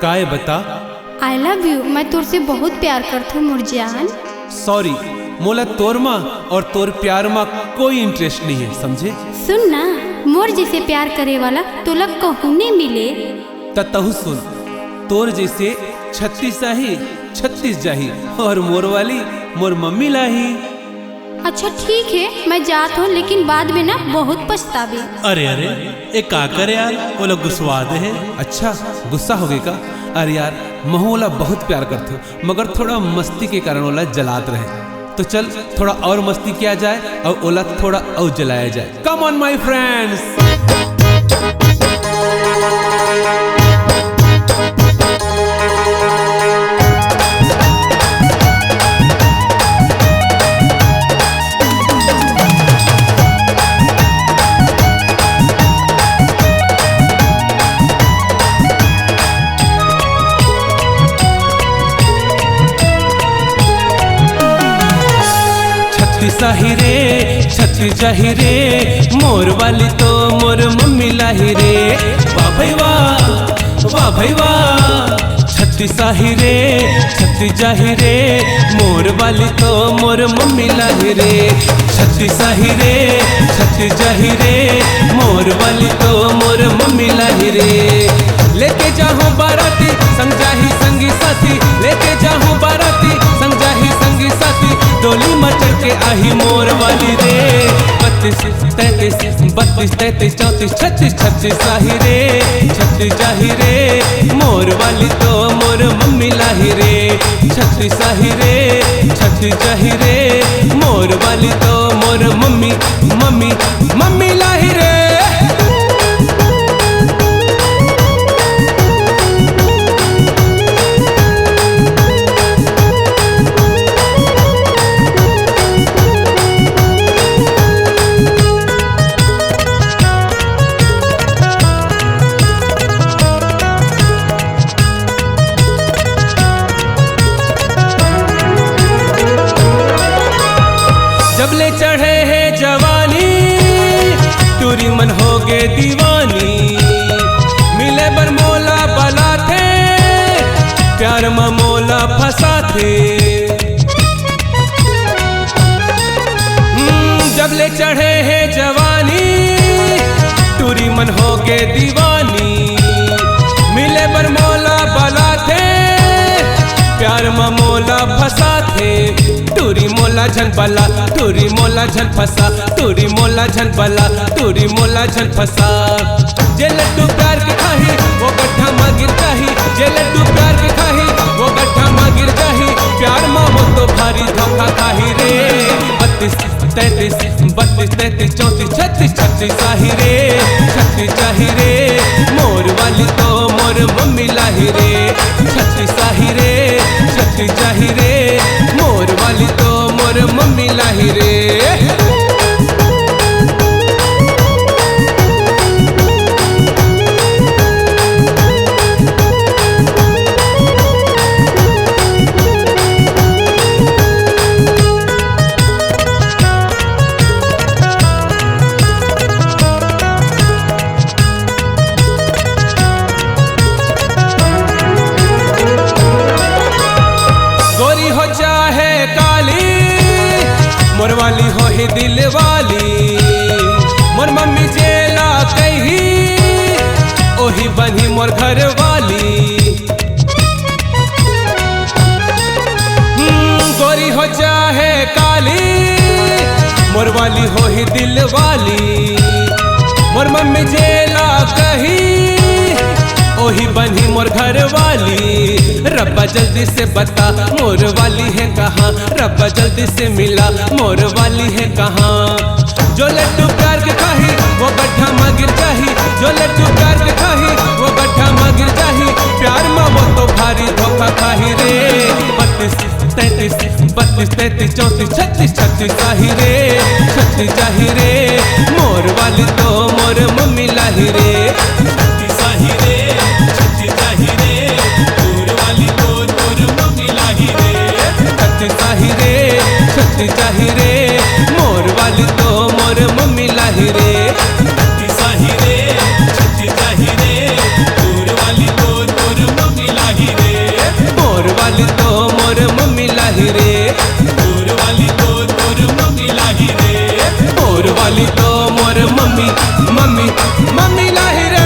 काय बता। I love you, मैं तुरसे बहुत प्यार करती हूँ मुरजान। सॉरी, मोला तोर माँ और तोर प्यार माँ कोई इंटरेस्ट नहीं है, समझे। सुन ना, मोर जैसे प्यार करे वाला तोला कहूँ नहीं मिले। तहु सुन, तोर जैसे 36 जाही 36 जाही और मोर वाली मोर मम्मी लाही। अच्छा ठीक है, मैं जात हूँ, लेकिन बाद में ना बहुत पछतावे। अरे अरे एक का करे यार, वो लोग गुस्सा दे है। अच्छा गुस्सा हो गई का। अरे यार महू ओला बहुत प्यार करते हो, मगर थोड़ा मस्ती के कारण ओला जलात रहे। तो चल थोड़ा और मस्ती किया जाए और ओला थोड़ा और जलाया जाए। Come on my friends. साही रे छत्ती जाही रे, मोर वाली तो मोर मम्मी लाही रे। वाह भाई वाह भाई वाह। छत्ती साही रे छत्ती जाही रे, मोर वाली तो मोर मम्मी लाही रे। छत्ती साही रे छत्ती जाही रे, मोर वाली तो मोर मम्मी लाही रे। लेके जाहूँ बाराती संग जाही संगी साथी, लेके जाहूँ बाराती संग जाही संगी साथी, डोली मचल के आही मोर वाली रे। 32 33 32 33 34 36 36 साही रे छत्तीस जाही रे, मोर वाली तो मोर मम्मी लाही रे। 36 साही रे 36 जाही रे, मोर वाली तो मोर मम्मी मम्मी मम्मी लाही रे। जब ले चढ़े है जवानी, टूरी मन हो गे दीवानी। मिले बर मोला बला थे, प्यार में मोला फंसा थे। जब ले चढ़े है जवानी, टूरी मन हो गे दीवानी। मिले बर मोला बला थे, प्यार में मोला फंसा थे। टूरी मोला झन बला टूरी मोला झन फंसा, टूरी मोला झन बला टूरी मोला झन फंसा। जे लड्डू प्यार के खाही वो गड्ढा में गिर जाही, जे लड्डू प्यार के खाही वो गड्ढा में गिर जाही। प्यार में हो तो भारी धोखा खाही रे। 32 33 32 33 34 36 36 साही रे छत्तीस जाही रे, मोर वाली तो मोर मम्मी लाही रे। 36 साही रे 36 जाही रे, मोर वाली तो मोर मम्मी लाही रे। गोरी हो चाहे काली, मोर वाली हो ही दिल वाली। मोर मम्मी जेला कही, ओही बनी मोर घर वाली। गोरी हो चाहे काली, मोर वाली हो ही दिल वाली। मोर मम्मी जेला कही, ओही बनी मोर घर वाली। रब्बा जल्दी से बता मोर वाली है कहाँ, रब्बा जल्दी से मिला मोर वाली है कहाँ। जो लड्डू प्यार के खाही वो गड्ढा में गिर जाही, जो लड्डू प्यार के खाही वो गड्ढा में गिर जाही। प्यार में वो तो भारी धोखा खाही रे। 32 33 32 33 34 36 36 साही रे 36 जाही रे, मोर वाली तो मोर मम्मी लाही रे। 36 साही रे 36 जाही रे, मोर वाली तो मोर मम्मी लाही रे। 36 साही रे 36 जाही रे, मोर वाली तो मोर मम्मी लाही रे। 36 साही रे 36 जाही रे, मोर वाली तो मोर मम्मी लाही रे। मम्मी मम्मी मम्मी लाही रे